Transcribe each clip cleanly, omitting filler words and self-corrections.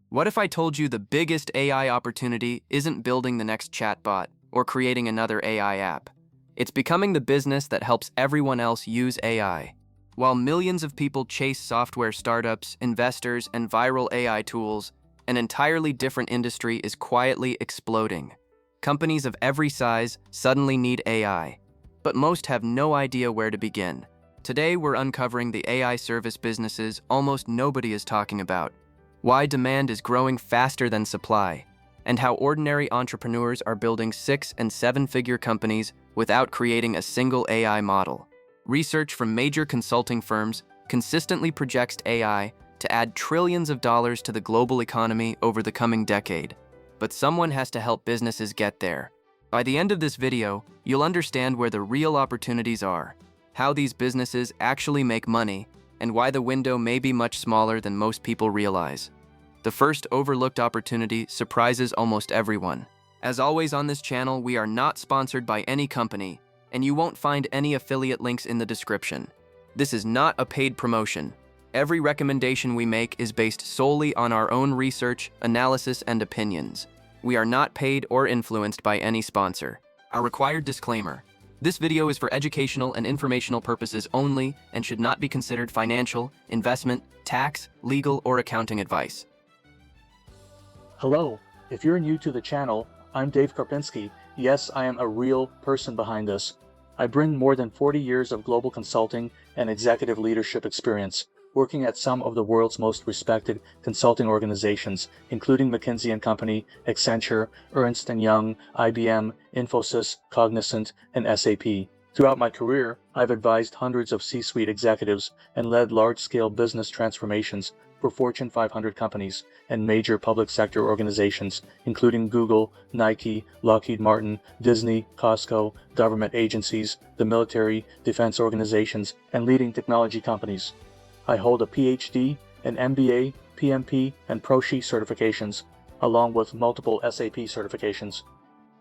What if I told you the biggest AI opportunity isn't building the next chatbot or creating another AI app? It's becoming the business that helps everyone else use AI. While millions of people chase software startups, investors, and viral AI tools, an entirely different industry is quietly exploding. Companies of every size suddenly need AI, but most have no idea where to begin. Today, we're uncovering the AI service businesses almost nobody is talking about, why demand is growing faster than supply, and how ordinary entrepreneurs are building 6- and 7-figure companies without creating a single AI model. Research from major consulting firms consistently projects AI to add trillions of dollars to the global economy over the coming decade. But someone has to help businesses get there. By the end of this video, you'll understand where the real opportunities are, how these businesses actually make money, and why the window may be much smaller than most people realize. The first overlooked opportunity surprises almost everyone. As always on this channel, we are not sponsored by any company, and you won't find any affiliate links in the description. This is not a paid promotion. Every recommendation we make is based solely on our own research, analysis, and opinions. We are not paid or influenced by any sponsor. Our required disclaimer: this video is for educational and informational purposes only and should not be considered financial, investment, tax, legal, or accounting advice. Hello, if you're new to the channel, I'm Dave Karpinski. Yes, I am a real person behind this. I bring more than 40 years of global consulting and executive leadership experience, working at some of the world's most respected consulting organizations, including McKinsey & Company, Accenture, Ernst & Young, IBM, Infosys, Cognizant, and SAP. Throughout my career, I've advised hundreds of C-suite executives and led large-scale business transformations for Fortune 500 companies and major public sector organizations, including Google, Nike, Lockheed Martin, Disney, Costco, government agencies, the military, defense organizations, and leading technology companies. I hold a PhD, an MBA, PMP, and ProSci certifications, along with multiple SAP certifications.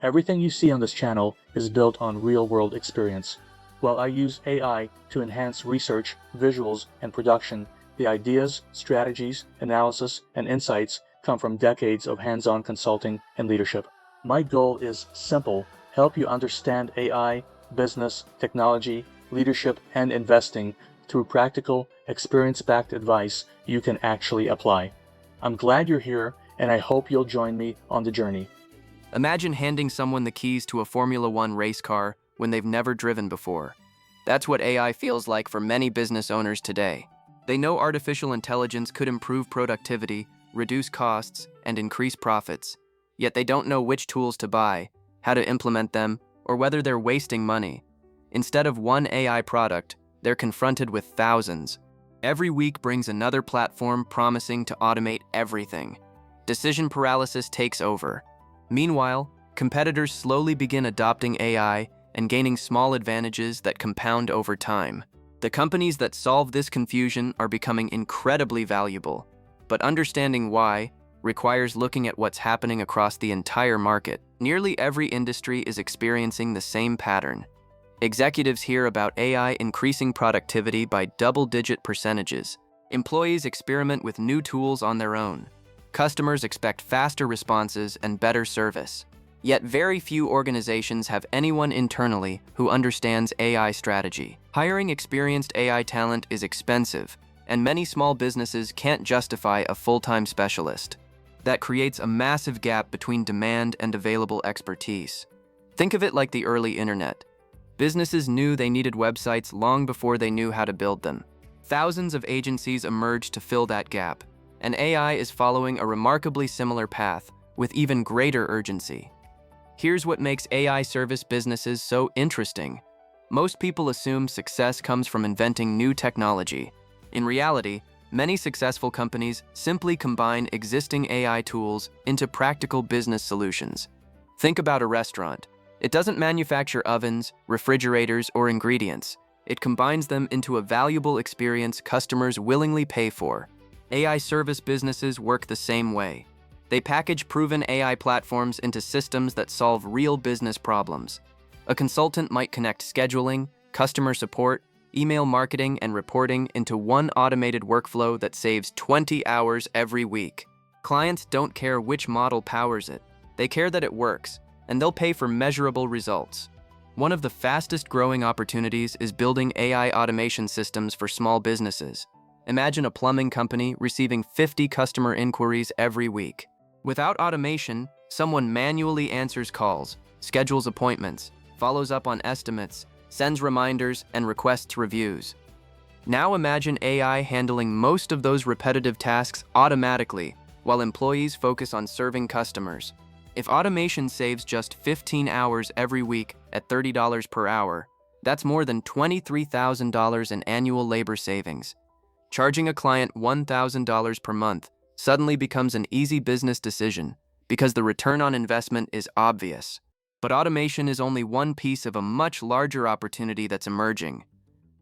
Everything you see on this channel is built on real-world experience. While I use AI to enhance research, visuals, and production, the ideas, strategies, analysis, and insights come from decades of hands-on consulting and leadership. My goal is simple: help you understand AI, business, technology, leadership, and investing through practical, experience-backed advice you can actually apply. I'm glad you're here, and I hope you'll join me on the journey. Imagine handing someone the keys to a Formula One race car when they've never driven before. That's what AI feels like for many business owners today. They know artificial intelligence could improve productivity, reduce costs, and increase profits. Yet they don't know which tools to buy, how to implement them, or whether they're wasting money. Instead of one AI product, they're confronted with thousands. Every week brings another platform promising to automate everything. Decision paralysis takes over. Meanwhile, competitors slowly begin adopting AI and gaining small advantages that compound over time. The companies that solve this confusion are becoming incredibly valuable, but understanding why requires looking at what's happening across the entire market. Nearly every industry is experiencing the same pattern. Executives hear about AI increasing productivity by double-digit percentages. Employees experiment with new tools on their own. Customers expect faster responses and better service. Yet very few organizations have anyone internally who understands AI strategy. Hiring experienced AI talent is expensive, and many small businesses can't justify a full-time specialist. That creates a massive gap between demand and available expertise. Think of it like the early internet. Businesses knew they needed websites long before they knew how to build them. Thousands of agencies emerged to fill that gap, and AI is following a remarkably similar path with even greater urgency. Here's what makes AI service businesses so interesting. Most people assume success comes from inventing new technology. In reality, many successful companies simply combine existing AI tools into practical business solutions. Think about a restaurant. It doesn't manufacture ovens, refrigerators, or ingredients. It combines them into a valuable experience customers willingly pay for. AI service businesses work the same way. They package proven AI platforms into systems that solve real business problems. A consultant might connect scheduling, customer support, email marketing, and reporting into one automated workflow that saves 20 hours every week. Clients don't care which model powers it. They care that it works, and they'll pay for measurable results. One of the fastest growing opportunities is building AI automation systems for small businesses. Imagine a plumbing company receiving 50 customer inquiries every week. Without automation, someone manually answers calls, schedules appointments, follows up on estimates, sends reminders, and requests reviews. Now imagine AI handling most of those repetitive tasks automatically, while employees focus on serving customers. If automation saves just 15 hours every week at $30 per hour, that's more than $23,000 in annual labor savings. Charging a client $1,000 per month suddenly becomes an easy business decision because the return on investment is obvious. But automation is only one piece of a much larger opportunity that's emerging.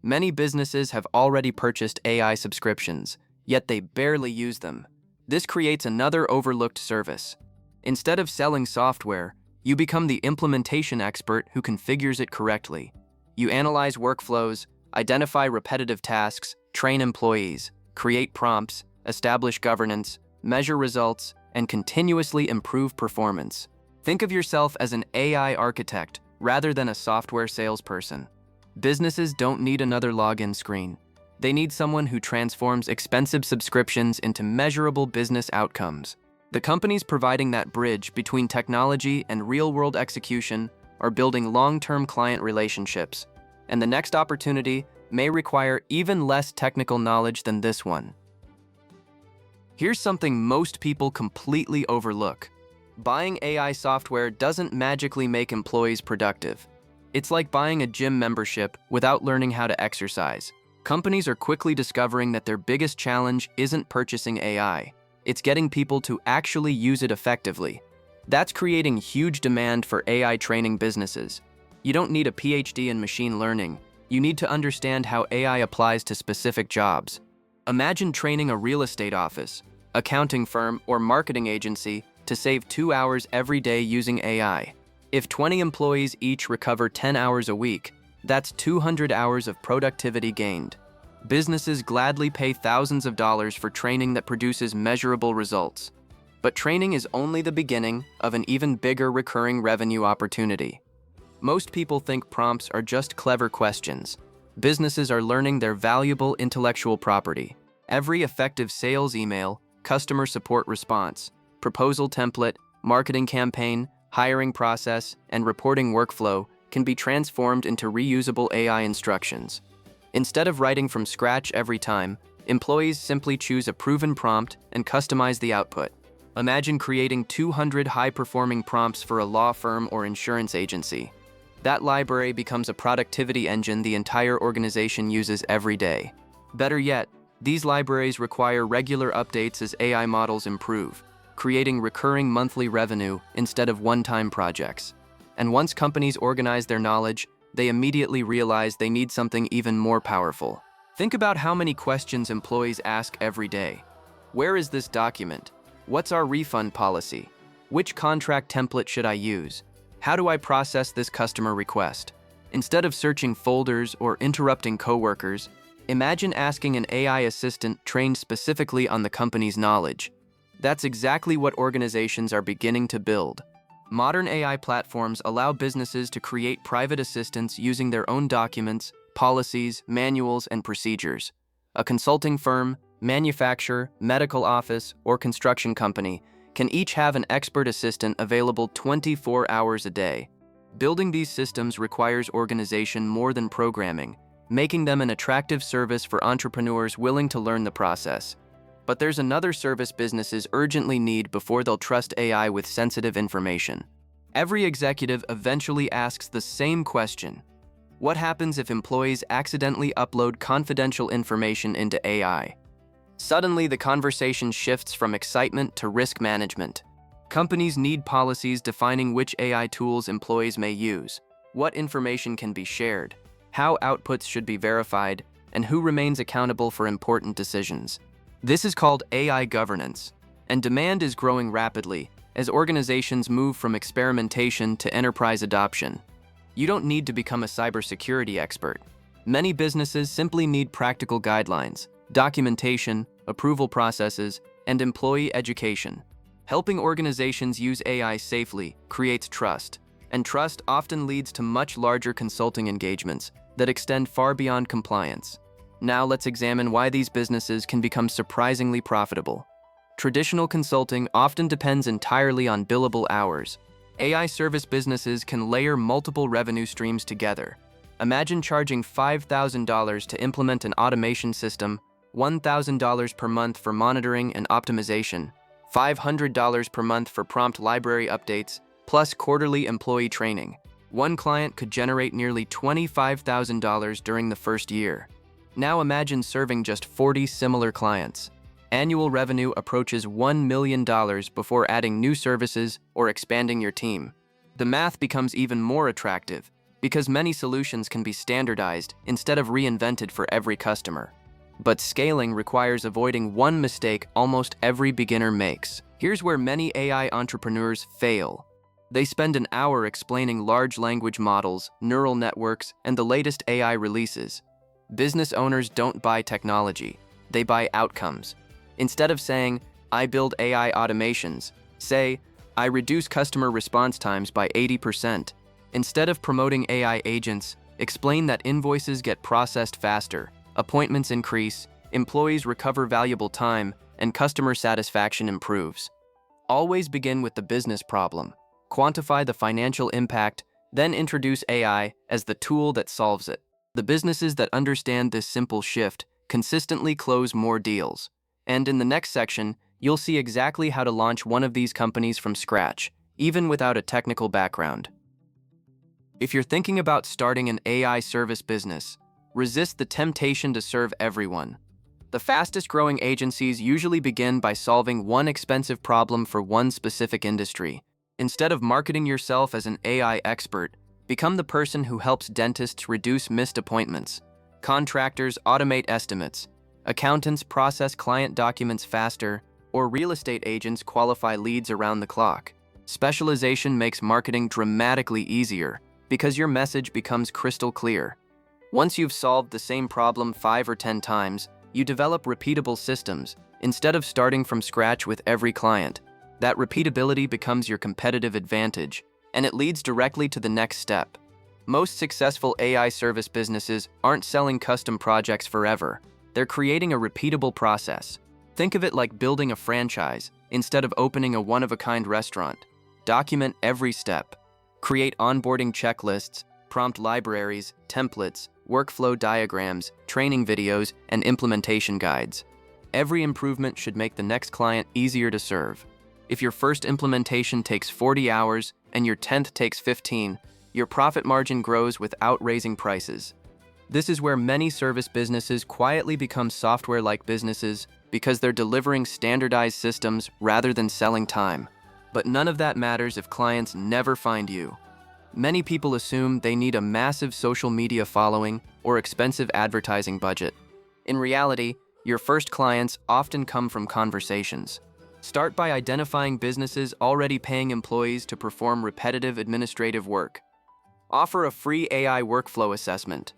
Many businesses have already purchased AI subscriptions, yet they barely use them. This creates another overlooked service. Instead of selling software, you become the implementation expert who configures it correctly. You analyze workflows, identify repetitive tasks, train employees, create prompts, establish governance, measure results, and continuously improve performance. Think of yourself as an AI architect rather than a software salesperson. Businesses don't need another login screen. They need someone who transforms expensive subscriptions into measurable business outcomes. The companies providing that bridge between technology and real-world execution are building long-term client relationships, and the next opportunity may require even less technical knowledge than this one. Here's something most people completely overlook. Buying AI software doesn't magically make employees productive. It's like buying a gym membership without learning how to exercise. Companies are quickly discovering that their biggest challenge isn't purchasing AI. It's getting people to actually use it effectively. That's creating huge demand for AI training businesses. You don't need a PhD in machine learning. You need to understand how AI applies to specific jobs. Imagine training a real estate office, accounting firm, or marketing agency to save 2 hours every day using AI. If 20 employees each recover 10 hours a week, that's 200 hours of productivity gained. Businesses gladly pay thousands of dollars for training that produces measurable results. But training is only the beginning of an even bigger recurring revenue opportunity. Most people think prompts are just clever questions. Businesses are learning their valuable intellectual property. Every effective sales email, customer support response, proposal template, marketing campaign, hiring process, and reporting workflow can be transformed into reusable AI instructions. Instead of writing from scratch every time, employees simply choose a proven prompt and customize the output. Imagine creating 200 high-performing prompts for a law firm or insurance agency. That library becomes a productivity engine the entire organization uses every day. Better yet, these libraries require regular updates as AI models improve, creating recurring monthly revenue instead of one-time projects. And once companies organize their knowledge, they immediately realize they need something even more powerful. Think about how many questions employees ask every day. Where is this document? What's our refund policy? Which contract template should I use? How do I process this customer request? Instead of searching folders or interrupting coworkers, imagine asking an AI assistant trained specifically on the company's knowledge. That's exactly what organizations are beginning to build. Modern AI platforms allow businesses to create private assistants using their own documents, policies, manuals, and procedures. A consulting firm, manufacturer, medical office, or construction company can each have an expert assistant available 24 hours a day. Building these systems requires organization more than programming, making them an attractive service for entrepreneurs willing to learn the process. But there's another service businesses urgently need before they'll trust AI with sensitive information. Every executive eventually asks the same question: what happens if employees accidentally upload confidential information into AI? Suddenly, the conversation shifts from excitement to risk management. Companies need policies defining which AI tools employees may use, what information can be shared, how outputs should be verified, and who remains accountable for important decisions. This is called AI governance, and demand is growing rapidly as organizations move from experimentation to enterprise adoption. You don't need to become a cybersecurity expert. Many businesses simply need practical guidelines, documentation, approval processes, and employee education. Helping organizations use AI safely creates trust, and trust often leads to much larger consulting engagements that extend far beyond compliance. Now let's examine why these businesses can become surprisingly profitable. Traditional consulting often depends entirely on billable hours. AI service businesses can layer multiple revenue streams together. Imagine charging $5,000 to implement an automation system, $1,000 per month for monitoring and optimization, $500 per month for prompt library updates, plus quarterly employee training. One client could generate nearly $25,000 during the first year. Now imagine serving just 40 similar clients. Annual revenue approaches $1 million before adding new services or expanding your team. The math becomes even more attractive because many solutions can be standardized instead of reinvented for every customer. But scaling requires avoiding one mistake almost every beginner makes. Here's where many AI entrepreneurs fail. They spend an hour explaining large language models, neural networks, and the latest AI releases. Business owners don't buy technology, they buy outcomes. Instead of saying, "I build AI automations," say, "I reduce customer response times by 80%. Instead of promoting AI agents, explain that invoices get processed faster, appointments increase, employees recover valuable time, and customer satisfaction improves. Always begin with the business problem, quantify the financial impact, then introduce AI as the tool that solves it. The businesses that understand this simple shift consistently close more deals. And in the next section, you'll see exactly how to launch one of these companies from scratch, even without a technical background. If you're thinking about starting an AI service business, resist the temptation to serve everyone. The fastest-growing agencies usually begin by solving one expensive problem for one specific industry. Instead of marketing yourself as an AI expert, become the person who helps dentists reduce missed appointments, contractors automate estimates, accountants process client documents faster, or real estate agents qualify leads around the clock. Specialization makes marketing dramatically easier because your message becomes crystal clear. Once you've solved the same problem 5 or 10 times, you develop repeatable systems instead of starting from scratch with every client. That repeatability becomes your competitive advantage, and it leads directly to the next step. Most successful AI service businesses aren't selling custom projects forever. They're creating a repeatable process. Think of it like building a franchise instead of opening a one-of-a-kind restaurant. Document every step. Create onboarding checklists, prompt libraries, templates, workflow diagrams, training videos, and implementation guides. Every improvement should make the next client easier to serve. If your first implementation takes 40 hours and your 10th takes 15, your profit margin grows without raising prices. This is where many service businesses quietly become software-like businesses because they're delivering standardized systems rather than selling time. But none of that matters if clients never find you. Many people assume they need a massive social media following or expensive advertising budget. In reality, your first clients often come from conversations. Start by identifying businesses already paying employees to perform repetitive administrative work. Offer a free AI workflow assessment.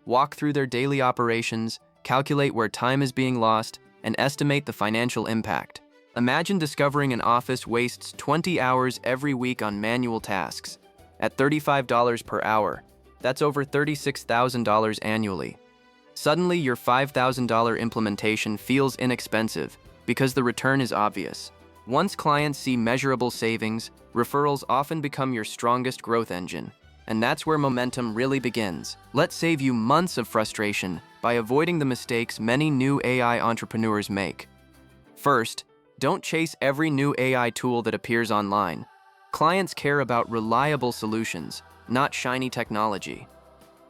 Walk through their daily operations, calculate where time is being lost, and estimate the financial impact. Imagine discovering an office wastes 20 hours every week on manual tasks. At $35 per hour, that's over $36,000 annually. Suddenly, your $5,000 implementation feels inexpensive because the return is obvious. Once clients see measurable savings, referrals often become your strongest growth engine. And that's where momentum really begins. Let's save you months of frustration by avoiding the mistakes many new AI entrepreneurs make. First, don't chase every new AI tool that appears online. Clients care about reliable solutions, not shiny technology.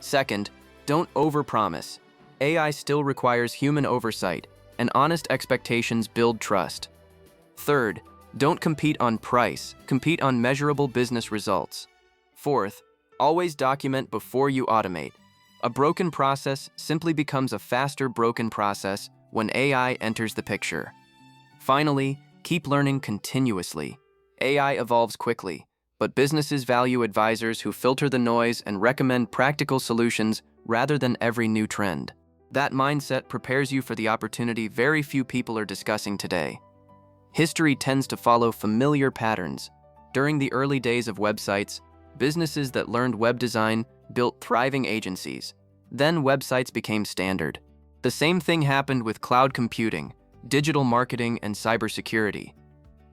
Second, don't overpromise. AI still requires human oversight, and honest expectations build trust. Third, don't compete on price, compete on measurable business results. Fourth, always document before you automate. A broken process simply becomes a faster broken process when AI enters the picture. Finally, keep learning continuously. AI evolves quickly, but businesses value advisors who filter the noise and recommend practical solutions rather than every new trend. That mindset prepares you for the opportunity very few people are discussing today. History tends to follow familiar patterns. During the early days of websites, businesses that learned web design built thriving agencies. Then websites became standard. The same thing happened with cloud computing, digital marketing, and cybersecurity.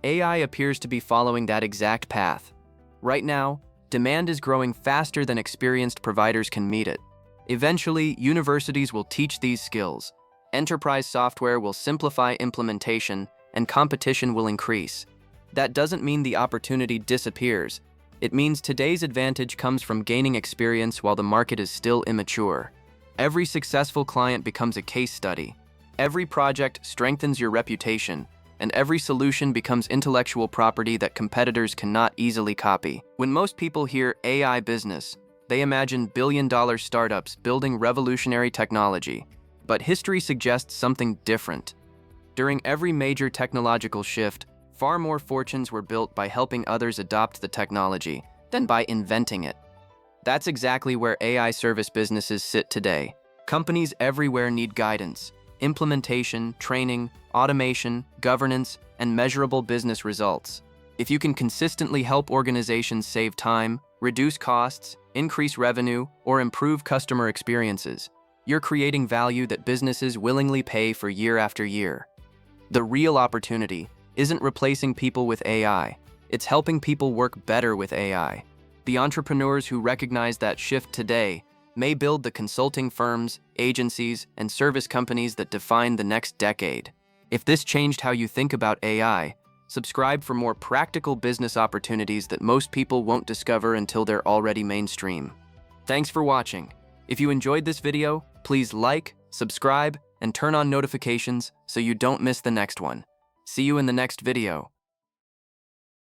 AI appears to be following that exact path. Right now, demand is growing faster than experienced providers can meet it. Eventually, universities will teach these skills. Enterprise software will simplify implementation, and competition will increase. That doesn't mean the opportunity disappears. It means today's advantage comes from gaining experience while the market is still immature. Every successful client becomes a case study. Every project strengthens your reputation, and every solution becomes intellectual property that competitors cannot easily copy. When most people hear AI business, they imagine billion-dollar startups building revolutionary technology. But history suggests something different. During every major technological shift, far more fortunes were built by helping others adopt the technology than by inventing it. That's exactly where AI service businesses sit today. Companies everywhere need guidance, implementation, training, automation, governance, and measurable business results. If you can consistently help organizations save time, reduce costs, increase revenue, or improve customer experiences, you're creating value that businesses willingly pay for year after year. The real opportunity isn't replacing people with AI, it's helping people work better with AI. The entrepreneurs who recognize that shift today may build the consulting firms, agencies, and service companies that define the next decade. If this changed how you think about AI, subscribe for more practical business opportunities that most people won't discover until they're already mainstream. Thanks for watching. If you enjoyed this video, please like, subscribe, and turn on notifications so you don't miss the next one. See you in the next video.